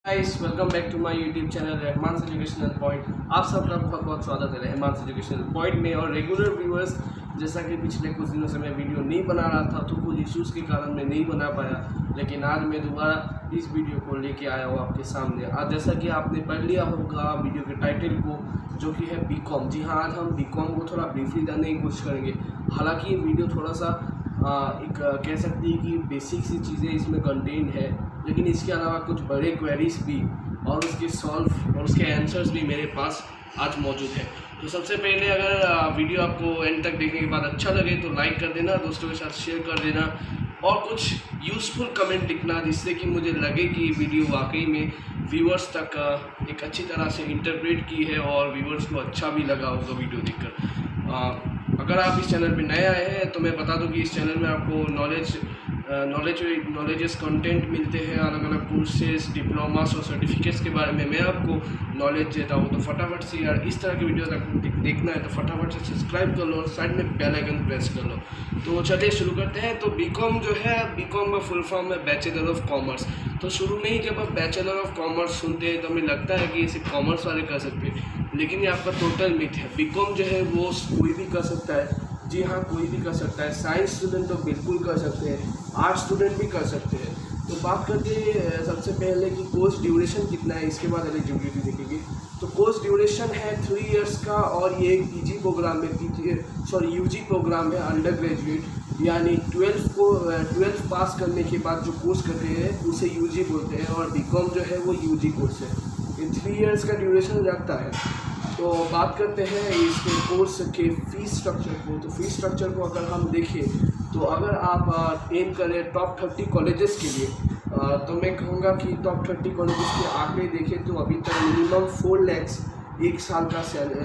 Guys welcome back to my YouTube channel Rahman educational point. आप सबका बहुत बहुत स्वागत है रहमान एजुकेशनल पॉइंट में। और रेगुलर व्यूअर्स, जैसा कि पिछले कुछ दिनों से मैं वीडियो नहीं बना रहा था तो कुछ इश्यूज़ के कारण मैं नहीं बना पाया, लेकिन आज मैं दोबारा इस वीडियो को लेके आया हूँ आपके सामने। आज जैसा कि आपने पढ़ लिया होगा वीडियो के टाइटल को, जो कि है बीकॉम। जी हाँ, आज हम बीकॉम को थोड़ा ब्रीफली जानने की कोशिश करेंगे। हालाँकि ये वीडियो थोड़ा सा एक कह सकते हैं कि बेसिक सी चीज़ें इसमें कंटेन है, लेकिन इसके अलावा कुछ बड़े क्वेरीज भी और उसके सॉल्व और उसके आंसर्स भी मेरे पास आज मौजूद है। तो सबसे पहले अगर वीडियो आपको एंड तक देखने के बाद अच्छा लगे तो लाइक कर देना, दोस्तों के साथ शेयर कर देना और कुछ यूज़फुल कमेंट लिखना, जिससे कि मुझे लगे कि वीडियो वाकई में व्यूअर्स तक एक अच्छी तरह से इंटरप्रेट की है और व्यूअर्स को अच्छा भी लगा होगा वीडियो देखकर। अगर आप इस चैनल पे नए आए हैं तो मैं बता दूं कि इस चैनल में आपको नॉलेजेस कंटेंट मिलते हैं, अलग अलग कोर्सेज, डिप्लोमास और सर्टिफिकेट्स के बारे में मैं आपको नॉलेज देता हूँ। तो फटाफट से यार इस तरह की वीडियो देखना है तो फटाफट से सब्सक्राइब कर लो और साइड में बेल आइकन प्रेस कर लो। तो चलिए शुरू करते हैं। तो बीकॉम जो है, बीकॉम का फुल फॉर्म है बैचलर ऑफ कॉमर्स। तो शुरू में ही जब आप बैचलर ऑफ कॉमर्स सुनते हैं तो हमें लगता है कि इसे कॉमर्स वाले कर सकते हैं, लेकिन ये आपका टोटल मिथ है। बीकॉम जो है वो कोई भी कर सकता है। जी हाँ, कोई भी कर सकता है। साइंस स्टूडेंट तो बिल्कुल कर सकते हैं, आर्ट्स स्टूडेंट भी कर सकते हैं। तो बात करते हैं सबसे पहले कि कोर्स ड्यूरेशन कितना है, इसके बाद एलिजिबिलिटी देखेंगे। तो कोर्स ड्यूरेशन है 3 इयर्स का और ये एक पीजी प्रोग्राम है, यूजी प्रोग्राम है, अंडर ग्रेजुएट। यानी 12 पास करने के बाद जो कोर्स करते हैं उसे यूजी बोलते हैं, और बीकॉम जो है वो यूजी कोर्स है। ये 3 इयर्स का ड्यूरेशन रखता है। तो बात करते हैं इसके कोर्स के फ़ीस स्ट्रक्चर को। तो फीस स्ट्रक्चर को अगर हम देखें तो अगर आप एम करें टॉप 30 कॉलेजेस के लिए, तो मैं कहूँगा कि टॉप 30 कॉलेजेस के आंकड़े देखें तो अभी तक मिनिमम 4 लाख एक साल का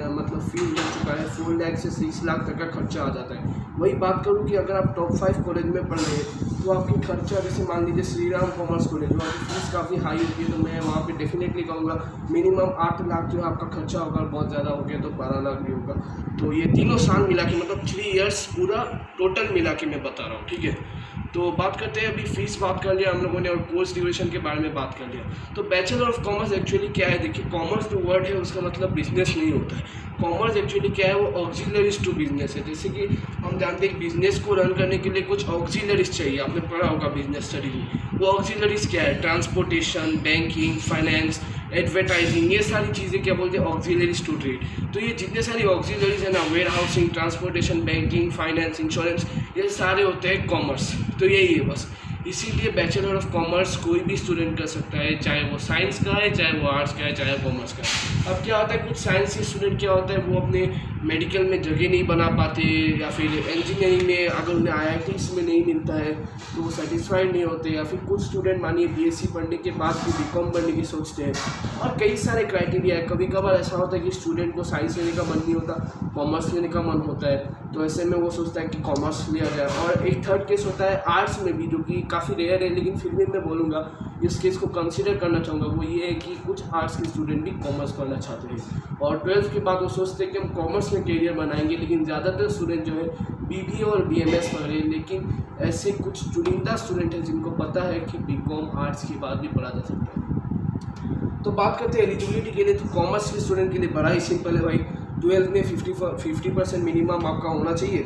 मतलब फीस लग चुका है। 4 लाख से 30 लाख तक का खर्चा आ जाता है। वही बात करूँ कि अगर आप टॉप 5 कॉलेज में पढ़ रहे हैं तो आपकी खर्चा, जैसे मान लीजिए श्री राम कॉमर्स कॉलेज, वहाँ की फीस काफ़ी हाई होती है, तो मैं वहाँ पे डेफिनेटली कहूँगा मिनिमम 8 लाख जो है आपका खर्चा होगा, बहुत ज़्यादा हो गया तो 12 लाख भी होगा। तो ये तीनों साल मिला के, मतलब 3 इयर्स पूरा टोटल मिला के मैं बता रहा हूँ, ठीक है। तो बात करते हैं, अभी फीस बात कर लिया हम लोगों ने और कोर्स ड्यूरेशन के बारे में बात कर लिया। तो बैचलर ऑफ कॉमर्स एक्चुअली क्या है? देखिए, कॉमर्स जो वर्ड है उसका मतलब बिजनेस नहीं होता है। कॉमर्स एक्चुअली क्या है? वो ऑक्सिलरीज टू बिजनेस है। जैसे कि हम जानते हैं बिजनेस को रन करने के लिए कुछ ऑक्सिलरीज चाहिए, आपने पढ़ा होगा बिजनेस स्टडी में। वो ऑक्सिलरीज क्या है? ट्रांसपोर्टेशन, बैंकिंग, फाइनेंस, एडवर्टाइजिंग, ये सारी चीज़ें क्या बोलते हैं? Auxiliaries to trade. तो ये जितने सारी ऑक्सिलरीज है ना, warehousing, transportation, banking, finance, insurance, ये सारे होते हैं कॉमर्स। तो यही है बस। इसीलिए बैचलर ऑफ कॉमर्स कोई भी स्टूडेंट कर सकता है, चाहे वो साइंस का है, चाहे वो आर्ट्स का है, चाहे कॉमर्स का है। अब क्या होता है, कुछ साइंस के स्टूडेंट क्या होता है, वो अपने मेडिकल में जगह नहीं बना पाते, या फिर इंजीनियरिंग में अगर उन्हें IITs में नहीं मिलता है तो वो सेटिस्फाइड नहीं होते, या फिर कुछ स्टूडेंट मानिए BSc पढ़ने के बाद भी बीकॉम पढ़ने की सोचते हैं। और कई सारे क्राइटेरिया है। कभी कभार ऐसा होता है कि स्टूडेंट को साइंस लेने का मन नहीं होता, कॉमर्स लेने का मन होता है, तो ऐसे में वो सोचता है कि कॉमर्स लिया जाए। और एक थर्ड केस होता है आर्ट्स में भी, जो कि काफ़ी रेयर है, लेकिन फिर भी मैं बोलूँगा इस केस को कंसिडर करना चाहूँगा। वो ये है कि कुछ आर्ट्स के स्टूडेंट भी कॉमर्स पढ़ना चाहते हैं और 12th के बाद वो सोचते हैं कि हम कॉमर्स में करियर बनाएंगे, लेकिन ज़्यादातर स्टूडेंट जो है BBA और BMS पढ़ रहे हैं। लेकिन ऐसे कुछ चुनिंदा स्टूडेंट हैं जिनको पता है कि बीकॉम आर्ट्स के बाद भी पढ़ा जा सकता है। तो बात करते हैं एलिजिबिलिटी के लिए। तो कॉमर्स के स्टूडेंट के लिए बड़ा ही सिंपल है भाई, 12th में 50% मिनिमम आपका होना चाहिए,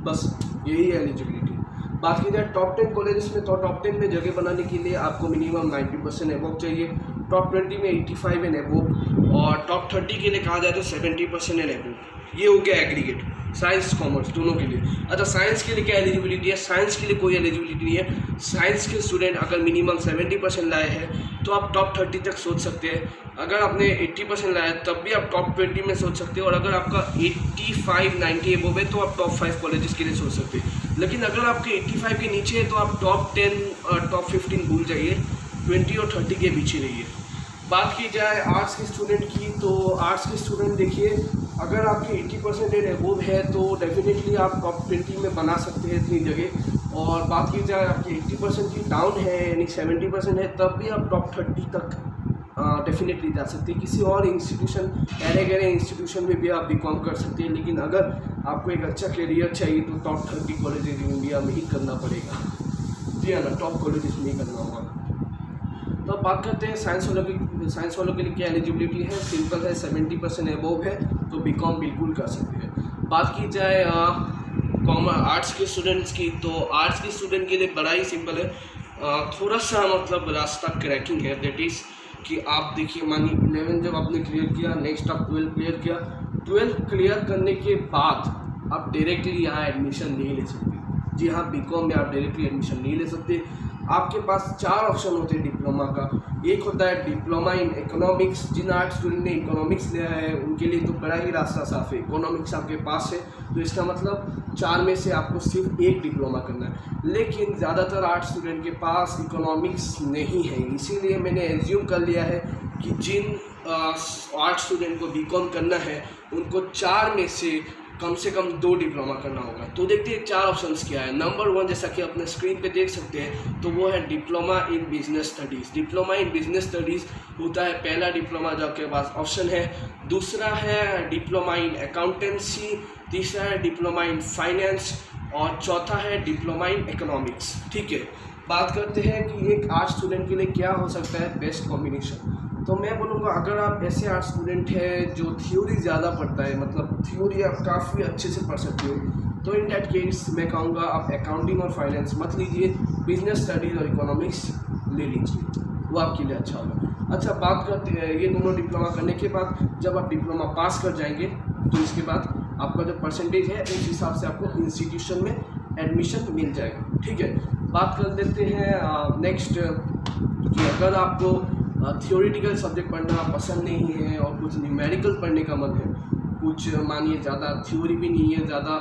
बस यही है एलिजिबिलिटी। बात की जाए टॉप 10 कॉलेजेस में, तो टॉप 10 में जगह बनाने के लिए आपको मिनिमम 90% एबोव चाहिए, टॉप 20 में 85 एंड एबोव, और टॉप 30 के लिए कहा जाए तो 70% एंड एबोव। ये हो गया एग्रीगेट, साइंस कॉमर्स दोनों के लिए। अच्छा, साइंस के लिए क्या एलिजिबिलिटी है? साइंस के लिए कोई एलिजिबिलिटी नहीं है। साइंस के स्टूडेंट अगर मिनिमम 70% लाए हैं तो आप टॉप 30 तक सोच सकते हैं। अगर आपने 80% लाया तब भी आप टॉप 20 में सोच सकते हो, और अगर आपका 85-90 एबोव है तो आप टॉप 5 कॉलेजेस के लिए सोच सकते हैं। लेकिन अगर आपके 85 के नीचे है तो आप टॉप 10 और टॉप 15 भूल जाइए, 20 और 30 के पीछे रहिए। बात की जाए आर्ट्स के स्टूडेंट की, तो आर्ट्स के स्टूडेंट देखिए, अगर आपके 80% एबोव है तो डेफिनेटली आप टॉप 20 में बना सकते हैं इतनी जगह। और बात की जाए आपकी 80% की डाउन है, यानी 70% है, तब भी आप टॉप 30 तक डेफिनेटली जा सकते हैं। किसी और इंस्टीट्यूशन, गहरे इंस्टीट्यूशन में भी आप बीकॉम कर सकते हैं, लेकिन अगर आपको एक अच्छा करियर चाहिए तो टॉप 30 कॉलेजेस इंडिया में ही करना पड़ेगा। जी हाँ ना, टॉप कॉलेजेस में ही करना होगा। तो अब बात करते हैं साइंस वालों के लिए क्या एलिजिबिलिटी है। सिंपल है, 70% एबोव है तो बीकॉम बिल्कुल कर सकते हैं। बात की जाए आर्ट्स के स्टूडेंट्स की, तो आर्ट्स के स्टूडेंट के लिए बड़ा ही सिंपल है, थोड़ा सा मतलब रास्ता क्रैकिंग है। दैट इज़ कि आप देखिए, मानिए 11 जब आपने क्लियर किया, नेक्स्ट आप 12 क्लियर किया। 12 क्लियर करने के बाद आप डायरेक्टली यहाँ एडमिशन नहीं ले सकते। जी हाँ, बीकॉम में आप डायरेक्टली एडमिशन नहीं ले सकते। आपके पास 4 ऑप्शन होते हैं डिप्लोमा का। एक होता है डिप्लोमा इन इकोनॉमिक्स। जिन आर्ट स्टूडेंट ने इकोनॉमिक्स लिया है उनके लिए तो बड़ा ही रास्ता साफ है। इकोनॉमिक्स आपके पास है तो इसका मतलब 4 में से आपको सिर्फ एक डिप्लोमा करना है। लेकिन ज़्यादातर आर्ट स्टूडेंट के पास इकोनॉमिक्स नहीं है, इसीलिए मैंने एज्यूम कर लिया है कि जिन आर्ट स्टूडेंट को बीकॉम करना है उनको 4 में से कम 2 डिप्लोमा करना होगा। तो देखते हैं 4 ऑप्शंस क्या है। नंबर 1, जैसा कि अपने स्क्रीन पे देख सकते हैं, तो वो है diploma in business studies. Diploma in business studies होता है पहला डिप्लोमा जो आपके पास ऑप्शन है। दूसरा है डिप्लोमा इन अकाउंटेंसी, तीसरा है डिप्लोमा इन फाइनेंस और चौथा है डिप्लोमा इन इकोनॉमिक्स। ठीक है, बात करते हैं कि एक आर्ट स्टूडेंट के लिए क्या हो सकता है बेस्ट कॉम्बिनेशन। तो मैं बोलूँगा, अगर आप ऐसे आर्ट स्टूडेंट हैं जो थ्योरी ज़्यादा पढ़ता है, मतलब थ्योरी आप काफ़ी अच्छे से पढ़ सकते हो, तो इन डैट केस मैं कहूँगा आप अकाउंटिंग और फाइनेंस मत लीजिए, बिजनेस स्टडीज़ और इकोनॉमिक्स ले लीजिए, वो आपके लिए अच्छा होगा। अच्छा, बात करते हैं ये दोनों डिप्लोमा करने के बाद जब आप डिप्लोमा पास कर जाएंगे तो इसके बाद आपका जो परसेंटेज है उस हिसाब से आपको इंस्टीट्यूशन में एडमिशन मिल जाएगा। ठीक है, बात कर लेते हैं नेक्स्ट कि अगर आपको थियोरिटिकल सब्जेक्ट पढ़ना पसंद नहीं है और कुछ न्यूमेरिकल पढ़ने का मन है, कुछ मानिए ज़्यादा थ्योरी भी नहीं है, ज़्यादा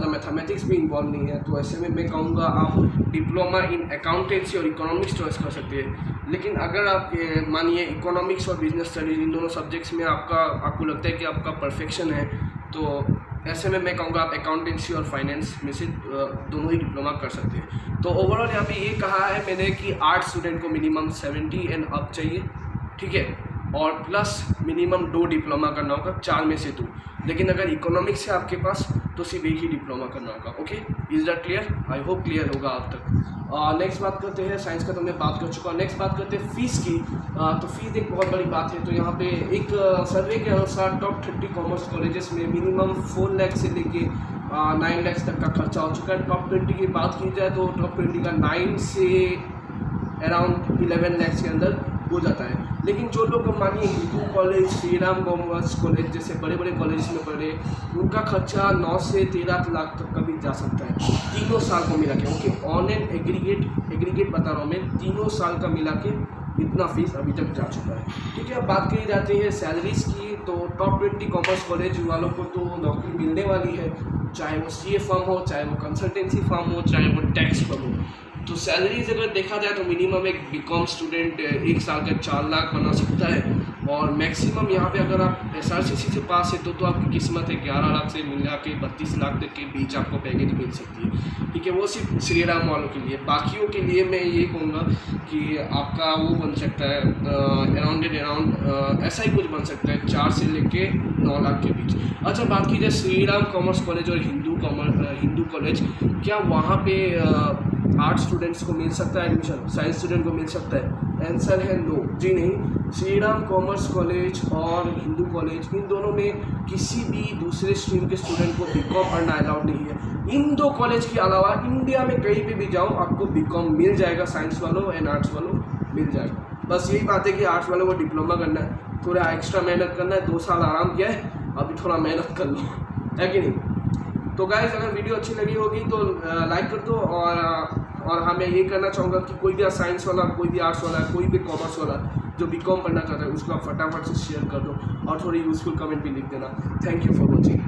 मैथमेटिक्स भी इन्वॉल्व नहीं है, तो ऐसे में मैं कहूँगा आप डिप्लोमा इन अकाउंटेंसी और इकोनॉमिक्स चॉइस कर सकते हैं। लेकिन अगर आप मानिए इकोनॉमिक्स और बिजनेस स्टडीज़ इन दोनों सब्जेक्ट्स में आपको लगता है कि आपका परफेक्शन है, तो ऐसे में मैं कहूँगा आप अकाउंटेंसी और फाइनेंस में से दोनों ही डिप्लोमा कर सकते हैं। तो ओवरऑल यहाँ पे ये कहा है मैंने कि आर्ट स्टूडेंट को मिनिमम 70 एंड अप चाहिए। ठीक है, और प्लस मिनिमम 2 डिप्लोमा करना होगा, 4 में से 2। लेकिन अगर इकोनॉमिक्स है आपके पास तो सिर्फ एक ही डिप्लोमा करना होगा। Okay, is that clear? I hope clear होगा आप तक। नेक्स्ट बात करते हैं, साइंस का तो मैं बात कर चुका हूँ। नेक्स्ट बात करते हैं फ़ीस की। तो फीस एक बहुत बड़ी बात है। तो यहाँ पे एक सर्वे के अनुसार टॉप 30 कॉमर्स कॉलेजेस में मिनिमम 4 लाख से लेके 9 लाख तक का खर्चा हो चुका है। टॉप 20 की बात की जाए तो टॉप 20 का 9 से अराउंड 11 लाख के अंदर हो जाता है। लेकिन जो लोग मानिए Hindu college, Shri Ram commerce college जैसे बड़े बड़े कॉलेज में पढ़े, उनका खर्चा 9 से 13 लाख तक का भी जा सकता है 3 साल को मिला के। ओके, ऑन एंड एग्रीगेट बता रहा हूँ मैं, 3 साल का मिला के इतना फीस अभी तक जा चुका है। ठीक है, अब बात करी जाती है सैलरीज की। तो टॉप 20 कॉमर्स कॉलेज वालों को तो नौकरी मिलने वाली है, चाहे वो CA फर्म हो, चाहे वो कंसल्टेंसी फर्म हो, चाहे वो टैक्स फर्म हो। तो सैलरीज अगर देखा जाए तो मिनिमम एक बीकॉम स्टूडेंट 1 साल का 4 लाख बना सकता है, और मैक्सिमम यहाँ पे अगर आप SRCC से पास है तो आपकी किस्मत है 11 लाख से मिला के 32 लाख तक के बीच आपको पैकेज मिल सकती है। ठीक है, वो सिर्फ श्री राम वालों के लिए। बाकियों के लिए मैं ये कहूँगा कि आपका वो बन सकता है अराउंड ऐसा ही कुछ बन सकता है 4 से लेके 9 लाख के बीच। अच्छा, बात की जाए श्री राम कॉमर्स कॉलेज और हिंदू कॉलेज, क्या वहाँ पे आर्ट स्टूडेंट्स को मिल सकता है एडमिशन, साइंस स्टूडेंट को मिल सकता है? आंसर है नो, जी नहीं। श्री राम कॉमर्स कॉलेज और हिंदू कॉलेज, इन दोनों में किसी भी दूसरे स्ट्रीम के स्टूडेंट को बीकॉम पढ़ना अलाउड नहीं है। इन 2 कॉलेज के अलावा इंडिया में कहीं पे भी जाओ आपको बीकॉम मिल जाएगा, साइंस वालों एंड आर्ट्स वालों मिल जाएगा। बस यही बात है कि आर्ट्स वालों को डिप्लोमा करना है, थोड़ा एक्स्ट्रा मेहनत करना है, 2 साल आराम किया है, अभी थोड़ा मेहनत कर लो, है कि नहीं? तो गाइस, अगर वीडियो अच्छी लगी होगी तो लाइक कर दो, और हाँ मैं ये करना चाहूँगा कि कोई भी साइंस वाला, कोई भी आर्ट्स वाला, कोई भी कॉमर्स वाला जो बीकॉम पढ़ना चाहता है उसको आप फटाफट से शेयर कर दो और थोड़ी यूज़फुल कमेंट भी लिख देना। Thank you for watching.